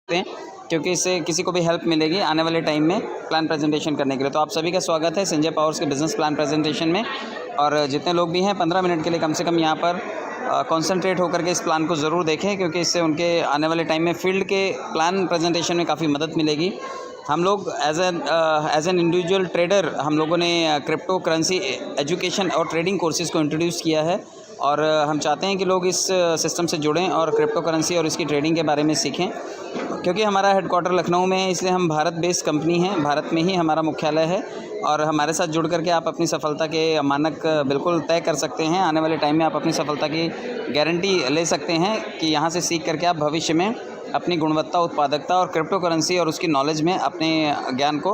हैं, क्योंकि इससे किसी को भी हेल्प मिलेगी आने वाले टाइम में प्लान प्रेजेंटेशन करने के लिए। तो आप सभी का स्वागत है संजय पावर्स के बिज़नेस प्लान प्रेजेंटेशन में। और जितने लोग भी हैं 15 मिनट के लिए कम से कम यहाँ पर कॉन्सेंट्रेट होकर के इस प्लान को ज़रूर देखें, क्योंकि इससे उनके आने वाले टाइम में फील्ड के प्लान प्रेजेंटेशन में काफ़ी मदद मिलेगी। हम लोग एज एन इंडिविजुअल ट्रेडर हम लोगों ने क्रिप्टो करेंसी एजुकेशन और ट्रेडिंग कोर्सेज़ को इंट्रोड्यूस किया है, और हम चाहते हैं कि लोग इस सिस्टम से जुड़ें और क्रिप्टो करेंसी और इसकी ट्रेडिंग के बारे में सीखें। क्योंकि हमारा हेडक्वार्टर लखनऊ में है, इसलिए हम भारत बेस्ड कंपनी हैं, भारत में ही हमारा मुख्यालय है। और हमारे साथ जुड़ करके आप अपनी सफलता के मानक बिल्कुल तय कर सकते हैं। आने वाले टाइम में आप अपनी सफलता की गारंटी ले सकते हैं कि यहाँ से सीख करके आप भविष्य में अपनी गुणवत्ता, उत्पादकता और क्रिप्टो करेंसी और उसकी नॉलेज में अपने ज्ञान को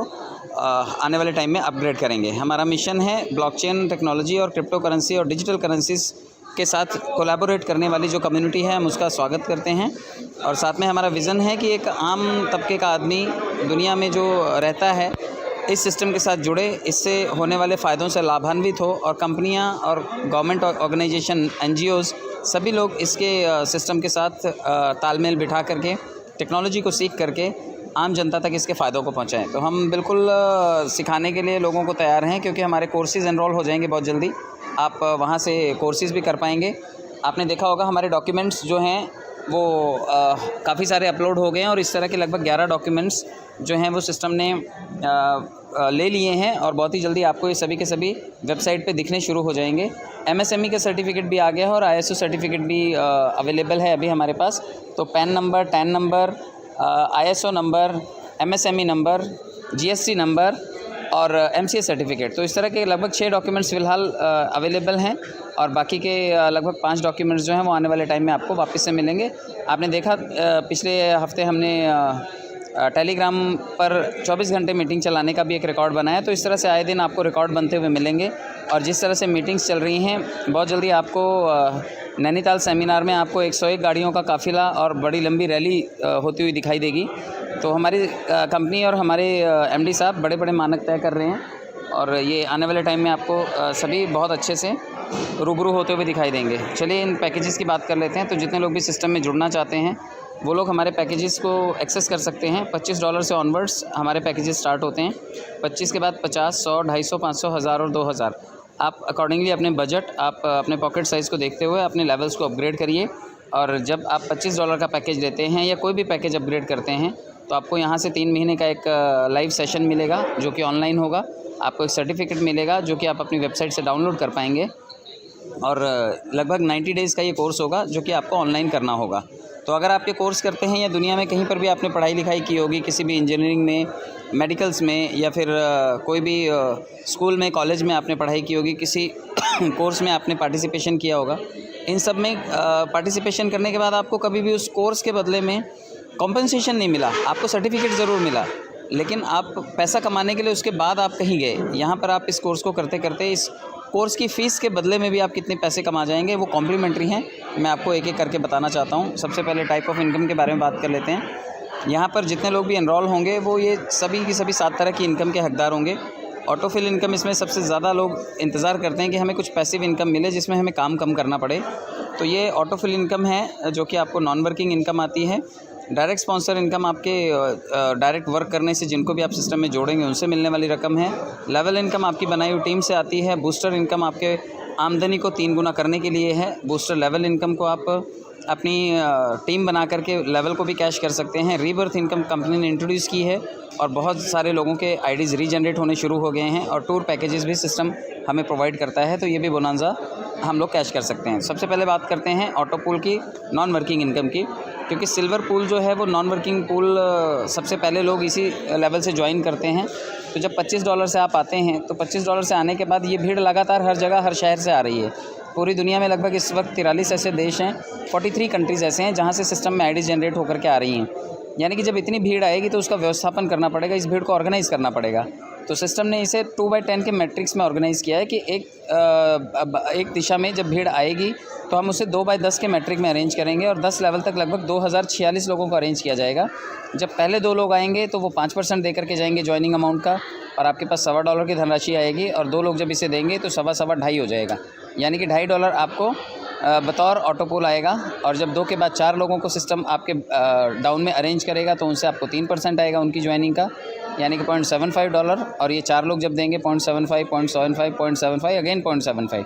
आने वाले टाइम में अपग्रेड करेंगे। हमारा मिशन है ब्लॉकचेन टेक्नोलॉजी और क्रिप्टो करेंसी और डिजिटल करेंसीज़ के साथ कोलैबोरेट करने वाली जो कम्युनिटी है हम उसका स्वागत करते हैं। और साथ में हमारा विज़न है कि एक आम तबके का आदमी दुनिया में जो रहता है इस सिस्टम के साथ जुड़े, इससे होने वाले फ़ायदों से लाभान्वित हो, और कंपनियां और गवर्नमेंट ऑर्गेनाइजेशन, NGOs सभी लोग इसके सिस्टम के साथ तालमेल बिठा करके टेक्नोलॉजी को सीख करके आम जनता तक इसके फ़ायदों को पहुंचाएं। तो हम बिल्कुल सिखाने के लिए लोगों को तैयार हैं, क्योंकि हमारे कोर्सेज़ एनरोल हो जाएंगे बहुत जल्दी। आप वहां से कोर्सेज़ भी कर पाएंगे। आपने देखा होगा हमारे डॉक्यूमेंट्स जो हैं वो काफ़ी सारे अपलोड हो गए हैं, और इस तरह के लगभग 11 डॉक्यूमेंट्स जो हैं वो सिस्टम ने ले लिए हैं, और बहुत ही जल्दी आपको ये सभी के सभी वेबसाइट पे दिखने शुरू हो जाएंगे। MSME का सर्टिफिकेट भी आ गया है, और ISO सर्टिफिकेट भी अवेलेबल है अभी हमारे पास। तो pan number, tan number, ISO number, MSME number, GST number और MCA सर्टिफिकेट, तो इस तरह के लगभग 6 डॉक्यूमेंट्स फ़िलहाल अवेलेबल हैं, और बाकी के लगभग 5 डॉक्यूमेंट्स जो हैं वो आने वाले टाइम में आपको वापस से मिलेंगे। आपने देखा पिछले हफ्ते हमने टेलीग्राम पर 24 घंटे मीटिंग चलाने का भी एक रिकॉर्ड बनाया। तो इस तरह से आए दिन आपको रिकॉर्ड बनते हुए मिलेंगे, और जिस तरह से मीटिंग्स चल रही हैं बहुत जल्दी आपको नैनीताल सेमिनार में आपको 101 गाड़ियों का काफ़िला और बड़ी लंबी रैली होती हुई दिखाई देगी। तो हमारी कंपनी और हमारे MD साहब बड़े बड़े मानक तय कर रहे हैं, और ये आने वाले टाइम में आपको सभी बहुत अच्छे से रूबरू होते हुए दिखाई देंगे। चलिए इन पैकेजेस की बात कर लेते हैं। तो जितने लोग भी सिस्टम में जुड़ना चाहते हैं वो लोग हमारे पैकेजेस को एक्सेस कर सकते हैं। $25 से ऑनवर्ड्स हमारे पैकेजेस स्टार्ट होते हैं। 25 के बाद 50, 100, 250, 500, 1000 और 2000। आप अकॉर्डिंगली अपने बजट, आप अपने पॉकेट साइज़ को देखते हुए अपने लेवल्स को अपग्रेड करिए। और जब आप $25 का पैकेज लेते हैं या कोई भी पैकेज अपग्रेड करते हैं तो आपको यहाँ से 3 महीने का एक लाइव सेशन मिलेगा जो कि ऑनलाइन होगा। आपको एक सर्टिफिकेट मिलेगा जो कि आप अपनी वेबसाइट से डाउनलोड कर पाएंगे, और लगभग 90 डेज़ का ये कोर्स होगा जो कि आपको ऑनलाइन करना होगा। तो अगर आप ये कोर्स करते हैं या दुनिया में कहीं पर भी आपने पढ़ाई लिखाई की होगी, किसी भी इंजीनियरिंग में, मेडिकल्स में, या फिर कोई भी स्कूल में, कॉलेज में आपने पढ़ाई की होगी, किसी कोर्स में आपने पार्टिसिपेशन किया होगा, इन सब में पार्टिसिपेशन करने के बाद आपको कभी भी उस कोर्स के बदले में कॉम्पनसेशन नहीं मिला, आपको सर्टिफिकेट ज़रूर मिला, लेकिन आप पैसा कमाने के लिए उसके बाद आप कहीं गए। यहाँ पर आप इस कोर्स को करते करते इस कोर्स की फ़ीस के बदले में भी आप कितने पैसे कमा जाएंगे, वो कॉम्प्लीमेंट्री हैं। मैं आपको एक एक करके बताना चाहता हूँ। सबसे पहले टाइप ऑफ इनकम के बारे में बात कर लेते हैं। यहाँ पर जितने लोग भी एनरोल होंगे वो ये सभी की सभी 7 तरह की इनकम के हकदार होंगे। ऑटोफिल इनकम, इसमें सबसे ज़्यादा लोग इंतज़ार करते हैं कि हमें कुछ पैसिव इनकम मिले जिसमें हमें काम कम करना पड़े। तो ये ऑटोफिल इनकम है जो कि आपको नॉन वर्किंग इनकम आती है। डायरेक्ट स्पॉन्सर इनकम आपके डायरेक्ट वर्क करने से जिनको भी आप सिस्टम में जोड़ेंगे उनसे मिलने वाली रकम है। लेवल इनकम आपकी बनाई हुई टीम से आती है। बूस्टर इनकम आपके आमदनी को 3 गुना करने के लिए है। बूस्टर लेवल इनकम को आप अपनी टीम बना करके लेवल को भी कैश कर सकते हैं। रीबर्थ इनकम कंपनी ने इंट्रोड्यूस की है, और बहुत सारे लोगों के आईडीज़ रीजनरेट होने शुरू हो गए हैं, और टूर पैकेजेस भी सिस्टम हमें प्रोवाइड करता है। तो ये भी बोनांजा हम लोग कैश कर सकते हैं। सबसे पहले बात करते हैं ऑटो पूल की, नॉन वर्किंग इनकम की, क्योंकि सिल्वर पूल जो है वो नॉन वर्किंग पूल सबसे पहले लोग इसी लेवल से ज्वाइन करते हैं। तो जब $25 से आप आते हैं तो $25 से आने के बाद ये भीड़ लगातार हर जगह, हर शहर से आ रही है। पूरी दुनिया में लगभग इस वक्त 43 ऐसे देश हैं, 43 कंट्रीज़ ऐसे हैं जहाँ से सिस्टम में आईडी जनरेट होकर के आ रही हैं। यानी कि जब इतनी भीड़ आएगी तो उसका व्यवस्थापन करना पड़ेगा, इस भीड़ को ऑर्गेनाइज़ करना पड़ेगा। तो सिस्टम ने इसे 2/10 के मैट्रिक्स में ऑर्गेनाइज़ किया है कि एक दिशा में जब भीड़ आएगी तो हम उसे 2/10 के मैट्रिक में अरेंज करेंगे, और 10 लेवल तक लगभग 2046 लोगों को अरेंज किया जाएगा। जब पहले 2 लोग आएंगे तो वो 5% दे करके जाएंगे ज्वाइनिंग अमाउंट का, और आपके पास $1.25 की धनराशि आएगी, और 2 लोग जब इसे देंगे तो $2.25 हो जाएगा। यानी कि $2.5 आपको बतौर ऑटो पोल आएगा। और जब 2 के बाद 4 लोगों को सिस्टम आपके डाउन में अरेंज करेगा तो उनसे आपको 3% आएगा उनकी ज्वाइनिंग का, यानी कि $0.75। और ये 4 लोग जब देंगे 0.75, 0.75, 0.75 अगेन 0.75,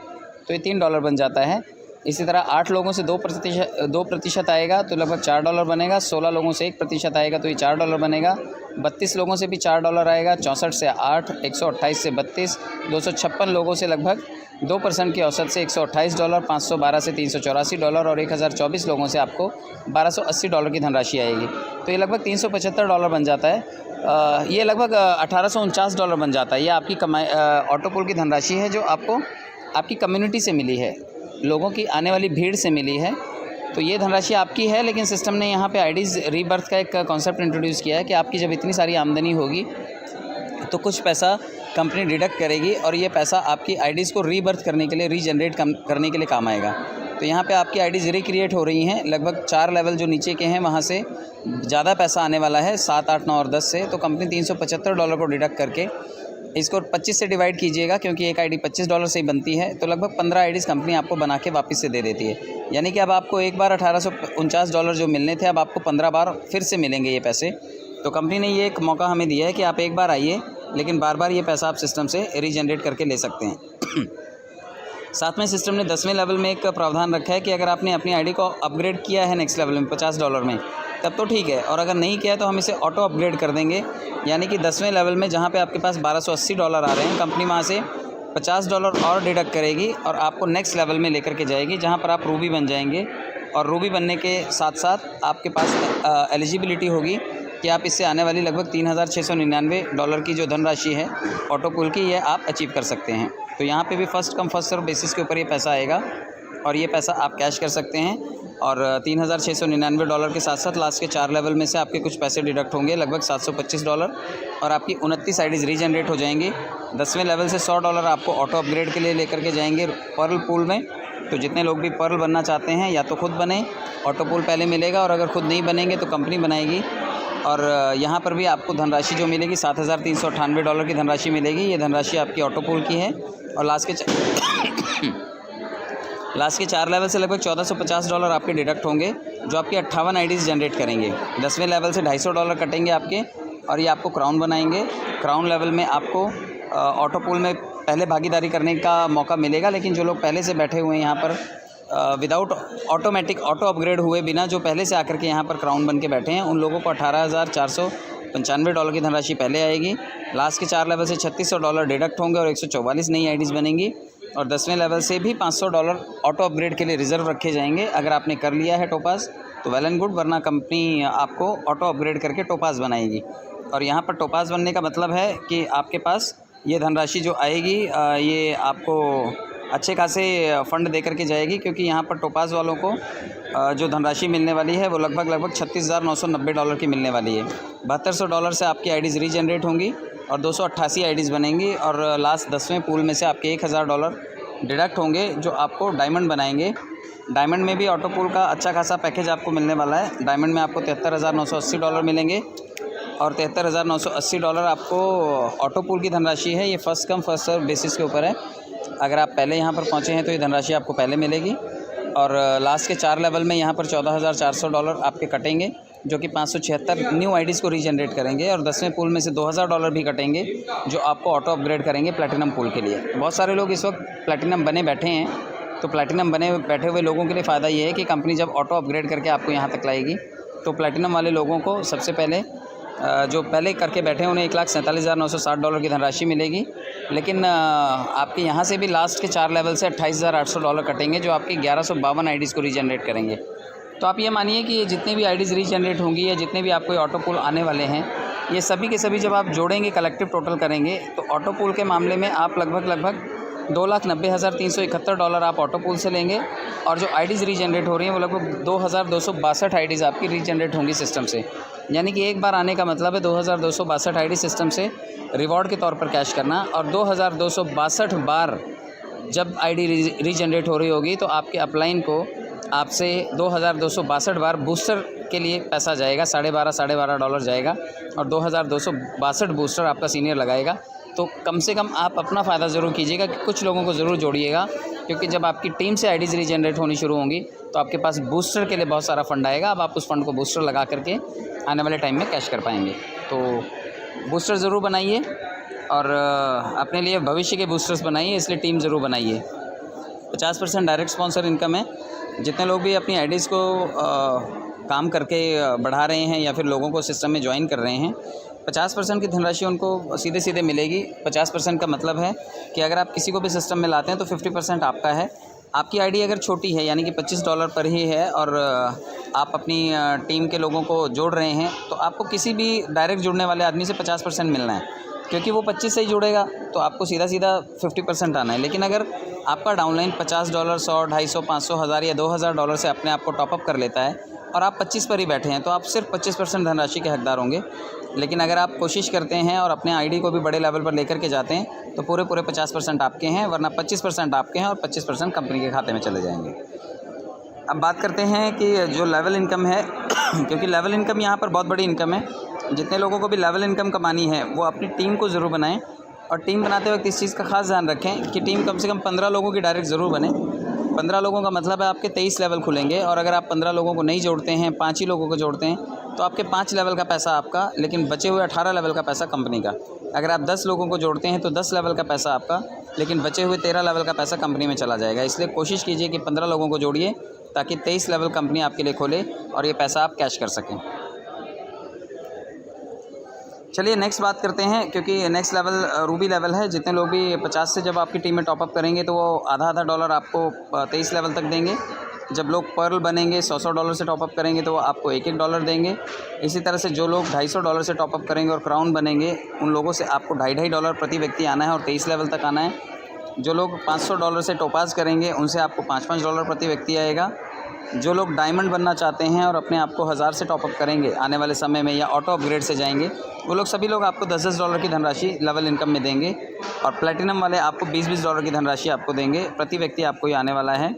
तो ये $3 बन जाता है। इसी तरह 8 लोगों से 2% आएगा तो लगभग $4 बनेगा। 16 लोगों से 1% आएगा तो ये $4 बनेगा। 32 लोगों से भी $4 आएगा। 64 से 8, 128 से 32, 256 लोगों से लगभग 2% की औसत से $128, 512 से $384 और 1024 लोगों से आपको $1280 की धनराशि आएगी। तो ये लगभग $375 बन जाता है। ये लगभग $1849 बन जाता है। ये आपकी कमाई ऑटो पोल की धनराशि है जो आपको आपकी कम्युनिटी से मिली है, लोगों की आने वाली भीड़ से मिली है। तो ये धनराशि आपकी है, लेकिन सिस्टम ने यहाँ पे आईडीज़ रीबर्थ का एक कॉन्सेप्ट इंट्रोड्यूस किया है कि आपकी जब इतनी सारी आमदनी होगी तो कुछ पैसा कंपनी डिडक्ट करेगी और ये पैसा आपकी आईडीज़ को रीबर्थ करने के लिए, रीजनरेट करने के लिए काम आएगा। तो यहाँ पे आपकी आईडीज़ रिक्रिएट हो रही हैं। लगभग 4 लेवल जो नीचे के हैं वहाँ से ज़्यादा पैसा आने वाला है, 7, 8, 9 और 10 से। तो कंपनी $375 को डिडक्ट करके इसको 25 से डिवाइड कीजिएगा, क्योंकि एक आईडी $25 से ही बनती है, तो लगभग 15 आईडीज़ कंपनी आपको बना के वापस से दे देती है। यानी कि अब आपको एक बार $1849 जो मिलने थे, अब आपको 15 बार फिर से मिलेंगे ये पैसे। तो कंपनी ने ये एक मौका हमें दिया है कि आप एक बार आइए, लेकिन बार बार ये पैसा आप सिस्टम से रीजनरेट करके ले सकते हैं। साथ में सिस्टम ने 10वें लेवल में एक प्रावधान रखा है कि अगर आपने अपनी आईडी को अपग्रेड किया है नेक्स्ट लेवल में $50 में, तब तो ठीक है, और अगर नहीं किया तो हम इसे ऑटो अपग्रेड कर देंगे। यानी कि 10वें लेवल में जहाँ पे आपके पास $1280 आ रहे हैं, कंपनी वहाँ से $50 और डिडक्ट करेगी और आपको नेक्स्ट लेवल में लेकर के जाएगी, जहाँ पर आप रूबी बन जाएंगे। और रूबी बनने के साथ साथ आपके पास एलिजिबिलिटी होगी कि आप इससे आने वाली लगभग $3699 की जो धनराशि है ऑटो पोल की, ये आप अचीव कर सकते हैं। तो यहाँ पे भी first come first serve basis के ऊपर ये पैसा आएगा और ये पैसा आप कैश कर सकते हैं। और $3699 के साथ साथ लास्ट के 4 लेवल में से आपके कुछ पैसे डिडक्ट होंगे, लगभग $725, और आपकी 29 आईडीज़ रीजनरेट हो जाएंगी। 10वें लेवल से $100 आपको ऑटो अपग्रेड के लिए लेकर के जाएंगे पर्ल पूल में। तो जितने लोग भी पर्ल बनना चाहते हैं, या तो खुद बने, ऑटो पोल पहले मिलेगा, और अगर खुद नहीं बनेंगे तो कंपनी बनाएगी। और यहाँ पर भी आपको धनराशि जो मिलेगी $7398 की धनराशि मिलेगी। ये धनराशि आपकी ऑटो पोल की है। और लास्ट के 4 लेवल से लगभग $1450 आपके डिडक्ट होंगे, जो आपकी 58 आईडीज़ जनरेट करेंगे। 10वें लेवल से $250 कटेंगे आपके, और ये आपको क्राउन बनाएंगे। क्राउन लेवल में आपको ऑटो पोल में पहले भागीदारी करने का मौका मिलेगा, लेकिन जो लोग पहले से बैठे हुए हैं यहाँ पर विदाउट ऑटो अपग्रेड हुए बिना, जो पहले से आकर के यहाँ पर क्राउन बन के बैठे हैं, उन लोगों को $18,495 की धनराशि पहले आएगी। लास्ट के 4 लेवल से $3600 डिडक्ट होंगे और 144 नई आईडीज़ बनेंगी। और 10वें लेवल से भी $500 ऑटो अपग्रेड के लिए रिज़र्व रखे जाएंगे। अगर आपने कर लिया है टोपास तो वेल एंड गुड, वरना कंपनी आपको ऑटो अपग्रेड करके टोपास बनाएगी। और यहाँ पर टोपास बनने का मतलब है कि आपके पास ये धनराशि जो आएगी, ये आपको अच्छे खासे फ़ंड दे करके जाएगी, क्योंकि यहाँ पर टोपास वालों को जो धनराशि मिलने वाली है वो लगभग $36,990 की मिलने वाली है। $7200 से आपकी आईडीज़ रीजनरेट होंगी और 288 आईडीज़ बनेंगी। और लास्ट 10वें पूल में से आपके $1000 डिडक्ट होंगे, जो आपको डायमंड बनाएंगे। डायमंड में भी ऑटो पोल का अच्छा खासा पैकेज आपको मिलने वाला है। डायमंड में आपको $73,980 मिलेंगे, और $73,980 आपको ऑटो पोल की धनराशि है। ये first come first serve basis के ऊपर है। अगर आप पहले यहाँ पर पहुँचे हैं तो ये धनराशि आपको पहले मिलेगी। और लास्ट के 4 लेवल में यहाँ पर $14,400 आपके कटेंगे, जो कि 576 न्यू आईडीज़ को रीजनरेट करेंगे। और 10वें पूल में से $2000 भी कटेंगे, जो आपको ऑटो अपग्रेड करेंगे प्लैटिनम पूल के लिए। बहुत सारे लोग इस वक्त प्लैटिनम बने बैठे हैं, तो प्लैटिनम बने बैठे हुए लोगों के लिए फ़ायदा ये है कि कंपनी जब ऑटो अपग्रेड करके आपको यहाँ तक लाएगी, तो प्लैटिनम वाले लोगों को सबसे पहले जो पहले करके बैठे हैं उन्हें $1,47,960 की धनराशि मिलेगी। लेकिन आपके यहाँ से भी लास्ट के 4 लेवल से $28,800 कटेंगे, जो आपकी 1152 आईडीज़ को रीजनरेट करेंगे। तो आप ये मानिए कि ये जितने भी आईडीज़ रीजनरेट होंगी या जितने भी आपको ऑटो पोल आने वाले हैं, ये सभी के सभी जब आप जोड़ेंगे, कलेक्टिव टोटल करेंगे, तो ऑटो पोल के मामले में आप लगभग $2,90,371 आप ऑटो पोल से लेंगे। और जो आईडीज़ रीजनरेट हो रही हैं वो लगभग 2262 आईडीज़ आपकी रीजनरेट होंगी सिस्टम से। यानी कि एक बार आने का मतलब है 2262 आईडी सिस्टम से रिवॉर्ड के तौर पर कैश करना। और 2262 बार जब आईडी रीजनरेट हो रही होगी, तो आपके अपलाइन को आपसे 2262 बार बूस्टर के लिए पैसा जाएगा, $12.5 जाएगा, और 2262 बूस्टर आपका सीनियर लगाएगा। तो कम से कम आप अपना फ़ायदा ज़रूर कीजिएगा कि कुछ लोगों को ज़रूर जोड़िएगा, क्योंकि जब आपकी टीम से आईडीज़ रीजनरेट होनी शुरू होंगी तो आपके पास बूस्टर के लिए बहुत सारा फंड आएगा। अब आप उस फंड को बूस्टर लगा करके आने वाले टाइम में कैश कर पाएंगे। तो बूस्टर ज़रूर बनाइए और अपने लिए भविष्य के बूस्टर्स बनाइए, इसलिए टीम ज़रूर बनाइए। 50% डायरेक्ट स्पॉन्सर इनकम है। जितने लोग भी अपनी आईडीज़ को काम करके बढ़ा रहे हैं या फिर लोगों को सिस्टम में ज्वाइन कर रहे हैं, 50% की धनराशि उनको सीधे सीधे मिलेगी। 50% का मतलब है कि अगर आप किसी को भी सिस्टम में लाते हैं तो 50% आपका है। आपकी आईडी अगर छोटी है यानी कि $25 पर ही है और आप अपनी टीम के लोगों को जोड़ रहे हैं, तो आपको किसी भी डायरेक्ट जुड़ने वाले आदमी से 50% मिलना है, क्योंकि वो 25 से ही जुड़ेगा तो आपको सीधा सीधा 50% आना है। लेकिन अगर आपका डाउनलाइन $50, $100, $250, $500, $1000 या $2000 से अपने आप को टॉपअप कर लेता है और आप 25 पर ही बैठे हैं, तो आप सिर्फ 25% धनराशि के हकदार होंगे। लेकिन अगर आप कोशिश करते हैं और अपने आईडी को भी बड़े लेवल पर लेकर के जाते हैं तो पूरे 50% आपके हैं, वरना 25% आपके हैं और 25% कंपनी के खाते में चले जाएंगे। अब बात करते हैं कि जो लेवल इनकम है क्योंकि लेवल इनकम यहाँ पर बहुत बड़ी इनकम है। जितने लोगों को भी लेवल इनकम कमानी है वो अपनी टीम को ज़रूर बनाएं और टीम बनाते वक्त इस चीज़ का खास ध्यान रखें कि टीम कम से कम 15 लोगों की डायरेक्ट ज़रूर बने। 15 लोगों का मतलब है आपके 23 लेवल खुलेंगे और अगर आप 15 लोगों को नहीं जोड़ते हैं, 5 ही लोगों को जोड़ते हैं तो आपके 5 लेवल का पैसा आपका, लेकिन बचे हुए 18 लेवल का पैसा कंपनी का। अगर आप 10 लोगों को जोड़ते हैं तो 10 लेवल का पैसा आपका, लेकिन बचे हुए 13 लेवल का पैसा कंपनी में चला जाएगा। इसलिए कोशिश कीजिए कि 15 लोगों को जोड़िए ताकि 23 लेवल कंपनी आपके लिए खोले और ये पैसा आप कैश कर सकें। चलिए नेक्स्ट बात करते हैं, क्योंकि नेक्स्ट लेवल रूबी लेवल है। जितने लोग भी 50 से जब आपकी टीम में टॉपअप करेंगे तो वो आधा $1 आपको 23 लेवल तक देंगे। जब लोग पर्ल बनेंगे $100 से टॉपअप करेंगे तो वो आपको $1 देंगे। इसी तरह से जो लोग $250 से टॉपअप करेंगे और क्राउन बनेंगे उन लोगों से आपको $2.5 प्रति व्यक्ति आना है और 23 लेवल तक आना है। जो लोग $500 से टोपाज करेंगे उनसे आपको $5 प्रति व्यक्ति आएगा। जो लोग डायमंड बनना चाहते हैं और अपने आप को 1000 से टॉपअप करेंगे आने वाले समय में या ऑटो अपग्रेड से जाएंगे, वो लोग सभी लोग आपको $10 की धनराशि लेवल इनकम में देंगे और प्लैटिनम वाले आपको $20 की धनराशि आपको देंगे। प्रति व्यक्ति आपको ये आने वाला है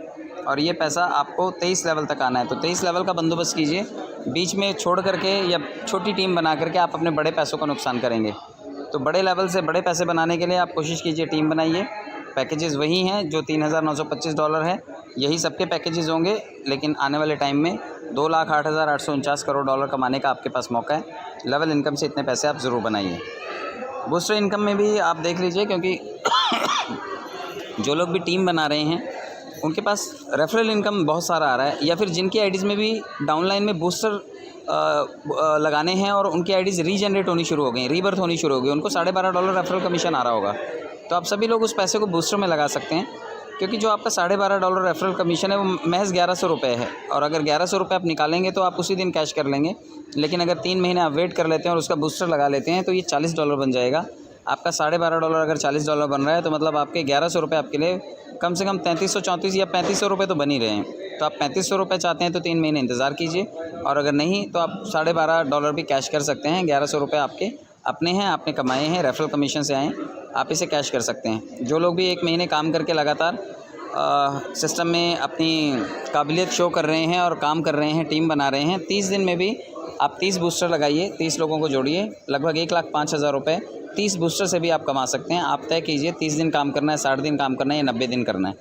और ये पैसा आपको 23 लेवल तक आना है। तो 23 लेवल का बंदोबस्त कीजिए, बीच में छोड़ करके या छोटी टीम बना करके आप अपने बड़े पैसों का नुकसान करेंगे। तो बड़े लेवल से बड़े पैसे बनाने के लिए आप कोशिश कीजिए टीम बनाइए। पैकेजेस वही हैं जो $3925 है, यही सबके पैकेजेस होंगे, लेकिन आने वाले टाइम में $2,08,849 करोड़ कमाने का आपके पास मौका है। लेवल इनकम से इतने पैसे आप ज़रूर बनाइए। बूस्टर इनकम में भी आप देख लीजिए, क्योंकि जो लोग भी टीम बना रहे हैं उनके पास रेफरल इनकम बहुत सारा आ रहा है, या फिर जिनकी आईडीज़ में भी डाउनलाइन में बूस्टर लगाने हैं और उनकी आईडीज़ रीजनरेट होनी शुरू हो गई, रीबर्थ होनी शुरू हो गई, उनको $12.5 रेफरल कमीशन आ रहा होगा। तो आप सभी लोग उस पैसे को बूस्टर में लगा सकते हैं, क्योंकि जो आपका $12.5 रेफरल कमीशन है वो महज ₹1100 है और अगर ₹1100 आप निकालेंगे तो आप उसी दिन कैश कर लेंगे। लेकिन अगर 3 महीने आप वेट कर लेते हैं और उसका बूस्टर लगा लेते हैं तो ये $40 बन जाएगा। आपका $12.5 अगर $40 बन रहा है तो मतलब आपके ₹1100 आपके लिए कम से कम 3334 या ₹3500 तो बन ही रहे हैं। तो आप ₹3500 चाहते हैं तो 3 महीने इंतज़ार कीजिए, और अगर नहीं तो आप $12.5 भी कैश कर सकते हैं। ₹1100 आपके अपने हैं, आपने कमाए हैं, रेफरल कमीशन से आए, आप इसे कैश कर सकते हैं। जो लोग भी 1 महीने काम करके लगातार सिस्टम में अपनी काबिलियत शो कर रहे हैं और काम कर रहे हैं, टीम बना रहे हैं, 30 दिन में भी आप 30 बूस्टर लगाइए, 30 लोगों को जोड़िए, लगभग $1,05,000 30 बूस्टर से भी आप कमा सकते हैं। आप तय कीजिए 30 दिन काम करना है, 60 दिन काम करना है या 90 दिन करना है,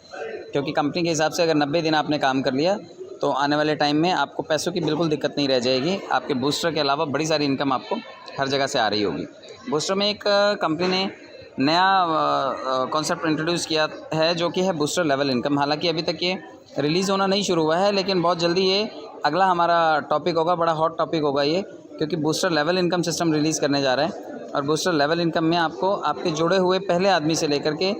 क्योंकि कंपनी के हिसाब से अगर 90 दिन आपने काम कर लिया तो आने वाले टाइम में आपको पैसों की बिल्कुल दिक्कत नहीं रह जाएगी। आपके बूस्टर के अलावा बड़ी सारी इनकम आपको हर जगह से आ रही होगी। बूस्टर में एक कंपनी ने नया कॉन्सेप्ट इंट्रोड्यूस किया है जो कि है बूस्टर लेवल इनकम। हालांकि अभी तक ये रिलीज़ होना नहीं शुरू हुआ है, लेकिन बहुत जल्दी ये अगला हमारा टॉपिक होगा, बड़ा हॉट टॉपिक होगा ये, क्योंकि booster level income system release करने जा रहे हैं। और बूस्टर लेवल इनकम में आपको आपके जुड़े हुए पहले आदमी से लेकर के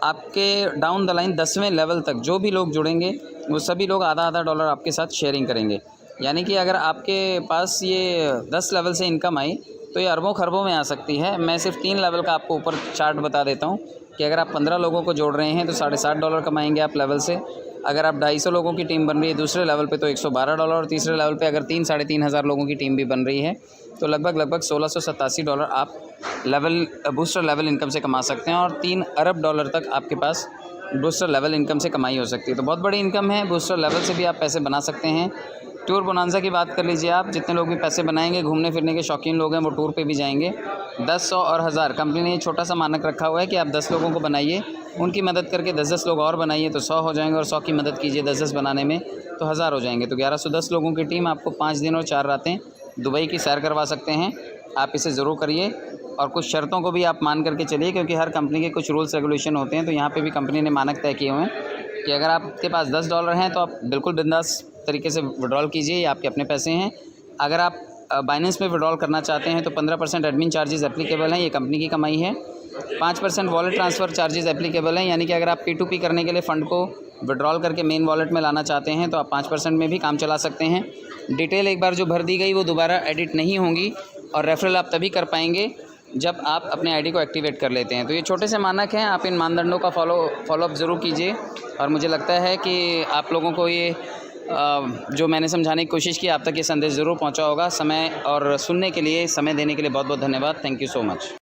आपके डाउन द लाइन 10वें लेवल तक जो भी लोग जुड़ेंगे वो सभी लोग आधा $1 आपके साथ शेयरिंग करेंगे। यानी कि अगर आपके पास ये 10 लेवल से इनकम आई तो ये अरबों खरबों में आ सकती है। मैं सिर्फ 3 लेवल का आपको ऊपर चार्ट बता देता हूँ कि अगर आप 15 लोगों को जोड़ रहे हैं तो $60.5 कमाएंगे आप लेवल से। अगर आप 250 लोगों की टीम बन रही है दूसरे लेवल पे तो $112, और तीसरे लेवल पे अगर 3-3.5 हज़ार लोगों की टीम भी बन रही है तो लगभग $1687 आप लेवल बूस्टर लेवल इनकम से कमा सकते हैं, और $3 अरब तक आपके पास बूस्टर लेवल इनकम से कमाई हो सकती है। तो बहुत बड़ी इनकम है, बूस्टर लेवल से भी आप पैसे बना सकते हैं। टूर बोनांजा की बात कर लीजिए आप, जितने लोग भी पैसे बनाएंगे, घूमने फिरने के शौकीन लोग हैं वो टूर पे भी जाएंगे। 10, 100 और 1000 कंपनी ने छोटा सा मानक रखा हुआ है कि आप 10 लोगों को बनाइए, उनकी मदद करके 10-10 लोग और बनाइए तो 100 हो जाएंगे, और 100 की मदद कीजिए 10-10 बनाने में तो 1000 हो जाएंगे। तो 1110 लोगों की टीम आपको 5 दिन और 4 रातें दुबई की सैर करवा सकते हैं। आप इसे ज़रूर करिए, और कुछ शर्तों को भी आप मान करके चलिए, क्योंकि हर कंपनी के कुछ रूल्स रेगुलेशन होते हैं। तो यहाँ पे भी कंपनी ने मानक तय किए हुए हैं कि अगर आपके पास $10 हैं तो आप बिल्कुल बिंदास तरीके से विड्रॉल कीजिए, ये आपके अपने पैसे हैं। अगर आप बाइनेंस में विड्रॉल करना चाहते हैं तो 15% एडमिन चार्जेस एप्लीकेबल हैं, ये कंपनी की कमाई है। 5% वॉलेट ट्रांसफ़र चार्जेस एप्लीकेबल हैं, यानी कि अगर आप P2P करने के लिए फ़ंड को विड्रॉल करके मेन वॉलेट में लाना चाहते हैं तो आप 5% में भी काम चला सकते हैं। डिटेल एक बार जो भर दी गई वो दोबारा एडिट नहीं होंगी, और रेफरल आप तभी कर पाएंगे जब आप अपने आईडी को एक्टिवेट कर लेते हैं। तो ये छोटे से मानक हैं, आप इन मानदंडों का फॉलोअप ज़रूर कीजिए। और मुझे लगता है कि आप लोगों को ये जो मैंने समझाने की कोशिश की, आप तक ये संदेश ज़रूर पहुंचा होगा। समय और सुनने के लिए, समय देने के लिए बहुत बहुत धन्यवाद। Thank you so much.